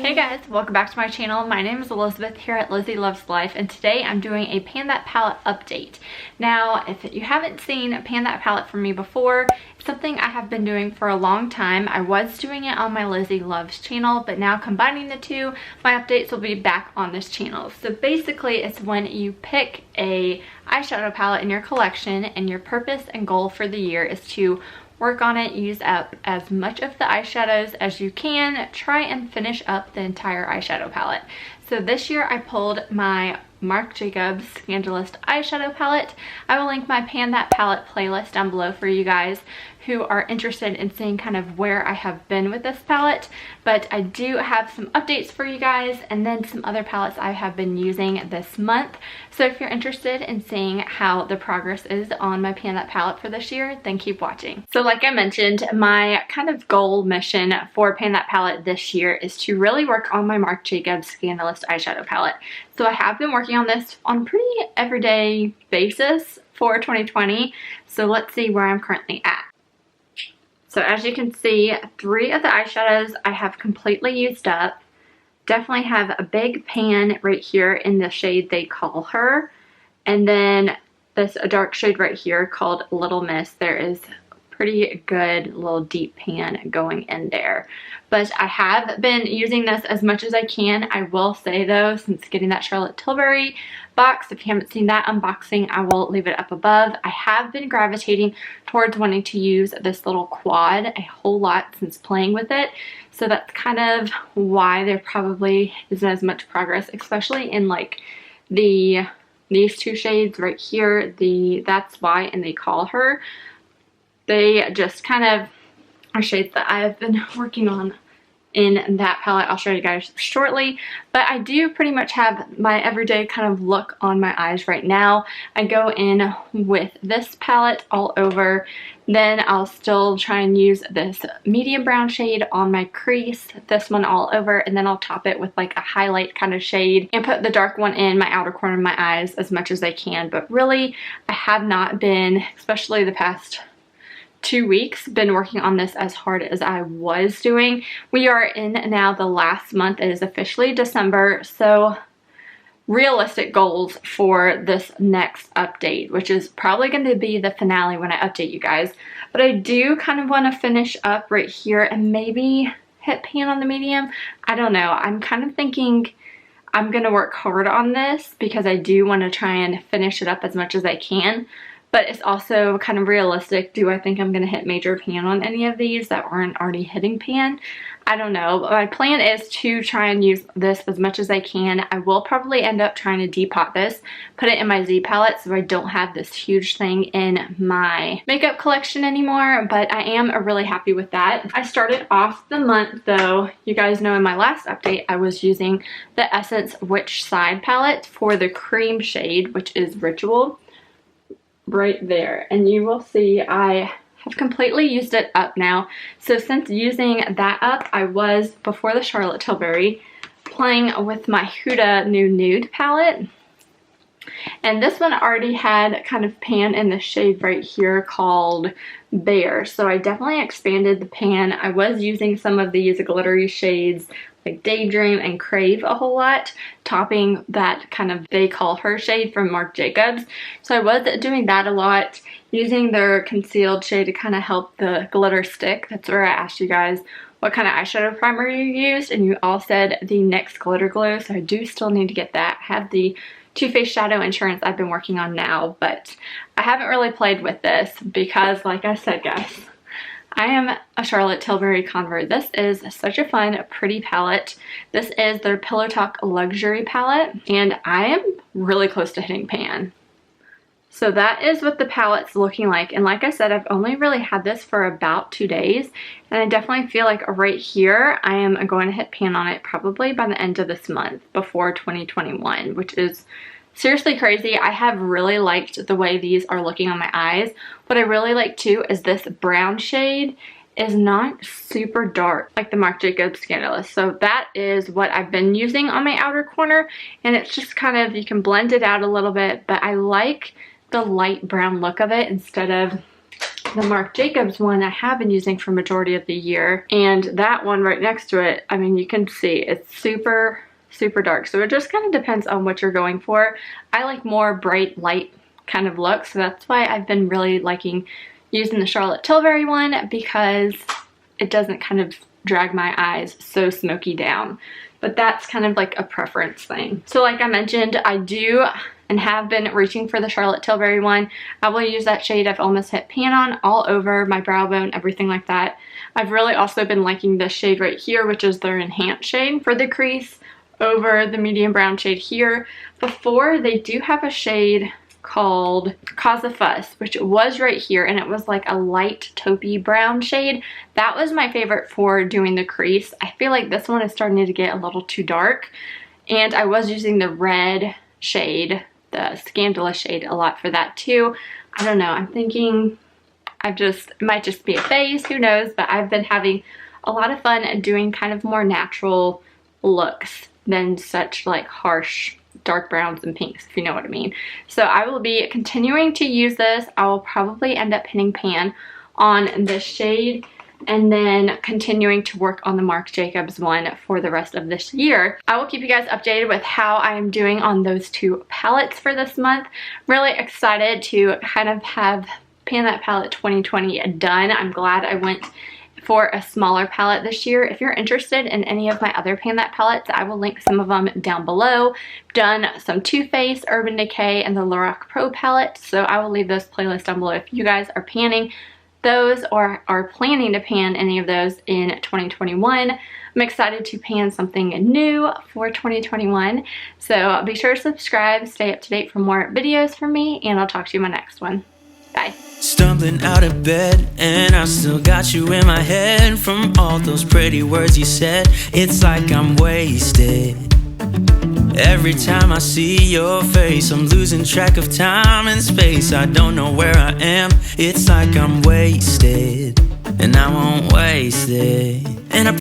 Hey guys, welcome back to my channel. My name is Elizabeth here at Lizzie Loves Life, and today I'm doing a Pan That Palette update. Now, if you haven't seen Pan That Palette from me before, it's something I have been doing for a long time. I was doing it on my Lizzie Loves channel, but now combining the two, my updates will be back on this channel. So basically, it's when you pick a eyeshadow palette in your collection and your purpose and goal for the year is to work on it, use up as much of the eyeshadows as you can, try and finish up the entire eyeshadow palette. So this year I pulled my Marc Jacobs Scandalust eyeshadow palette. I will link my Pan That Palette playlist down below for you guys who are interested in seeing kind of where I have been with this palette, but I do have some updates for you guys and then some other palettes I have been using this month. So if you're interested in seeing how the progress is on my Pan That Palette for this year, then keep watching. So like I mentioned, my kind of goal mission for Pan That Palette this year is to really work on my Marc Jacobs Scandalust eyeshadow palette. So I have been working on this on pretty everyday basis for 2020. So let's see where I'm currently at. So as you can see, 3 of the eyeshadows I have completely used up. Definitely have a big pan right here in the shade They Call Her. And then this dark shade right here called Little Miss. There is pretty good little deep pan going in there. But I have been using this as much as I can. I will say though, since getting that Charlotte Tilbury box, if you haven't seen that unboxing, I will leave it up above. I have been gravitating towards wanting to use this little quad a whole lot since playing with it. So that's kind of why there probably isn't as much progress, especially in like these 2 shades right here, That's Why and They Call Her. They just kind of are shades that I have been working on in that palette. I'll show you guys shortly, but I do pretty much have my everyday kind of look on my eyes right now. I go in with this palette all over, then I'll still try and use this medium brown shade on my crease, this one all over, and then I'll top it with like a highlight kind of shade and put the dark one in my outer corner of my eyes as much as I can. But really, I have not been, especially the past 2 weeks, been working on this as hard as I was doing. We are in now the last month. It is officially December, so realistic goals for this next update, which is probably going to be the finale when I update you guys. But I do kind of want to finish up right here and maybe hit pan on the medium. I don't know. I'm kind of thinking I'm going to work hard on this because I do want to try and finish it up as much as I can. But it's also kind of realistic. Do I think I'm going to hit major pan on any of these that aren't already hitting pan? I don't know. But my plan is to try and use this as much as I can. I will probably end up trying to depot this, put it in my Z palette so I don't have this huge thing in my makeup collection anymore. But I am really happy with that. I started off the month though. You guys know in my last update I was using the Essence Which Side palette for the cream shade, which is Ritual. Right there, and you will see I have completely used it up now. So since using that up, I was, before the Charlotte Tilbury, playing with my Huda new Nude palette, and this one already had kind of pan in the shade right here called Bear. So I definitely expanded the pan. I was using some of these glittery shades like Daydream and Crave a whole lot, topping that kind of They Call Her shade from Marc Jacobs. So I was doing that a lot, using their concealed shade to kind of help the glitter stick. That's where I asked you guys what kind of eyeshadow primer you used, and you all said the NYX Glitter Glow, so I do still need to get that. I have the Too Faced Shadow Insurance I've been working on now, but I haven't really played with this because, like I said, guys, I am a Charlotte Tilbury convert. This is such a fun, pretty palette. This is their Pillow Talk Luxury palette, and I am really close to hitting pan. So that is what the palette's looking like. And like I said, I've only really had this for about 2 days, and I definitely feel like right here, I am going to hit pan on it probably by the end of this month, before 2021, which is seriously crazy. I have really liked the way these are looking on my eyes. What I really like too is this brown shade is not super dark like the Marc Jacobs Scandalous. So that is what I've been using on my outer corner, and it's just kind of, you can blend it out a little bit, but I like the light brown look of it instead of the Marc Jacobs one I have been using for majority of the year, and that one right next to it, I mean, you can see it's super dark. So it just kind of depends on what you're going for. I like more bright light kind of look, so that's why I've been really liking using the Charlotte Tilbury one, because it doesn't kind of drag my eyes so smoky down. But that's kind of like a preference thing. So like I mentioned, I do and have been reaching for the Charlotte Tilbury one. I will use that shade I've almost hit pan on all over my brow bone, everything like that. I've really also been liking this shade right here, which is their enhanced shade for the crease, over the medium brown shade here. Before, they do have a shade called Cause a Fuss, which was right here, and it was like a light taupey brown shade. That was my favorite for doing the crease. I feel like this one is starting to get a little too dark, and I was using the red shade, the Scandalust shade, a lot for that too. I don't know, I'm thinking it might just be a phase, who knows, but I've been having a lot of fun doing kind of more natural looks than such like harsh dark browns and pinks, if you know what I mean. So I will be continuing to use this. I will probably end up pinning pan on this shade and then continuing to work on the Marc Jacobs one for the rest of this year. I will keep you guys updated with how I am doing on those two palettes for this month. Really excited to kind of have Pan That Palette 2020 done. I'm glad I went for a smaller palette this year. If you're interested in any of my other Pan That palettes, I will link some of them down below. I've done some Too Faced, Urban Decay, and the Lorac Pro palette, so I will leave those playlists down below if you guys are panning those or are planning to pan any of those in 2021. I'm excited to pan something new for 2021, so be sure to subscribe, stay up to date for more videos from me, and I'll talk to you in my next one. Bye. Stumbling out of bed, and I still got you in my head. From all those pretty words you said, it's like I'm wasted. Every time I see your face, I'm losing track of time and space. I don't know where I am, it's like I'm wasted, and I won't waste it. And I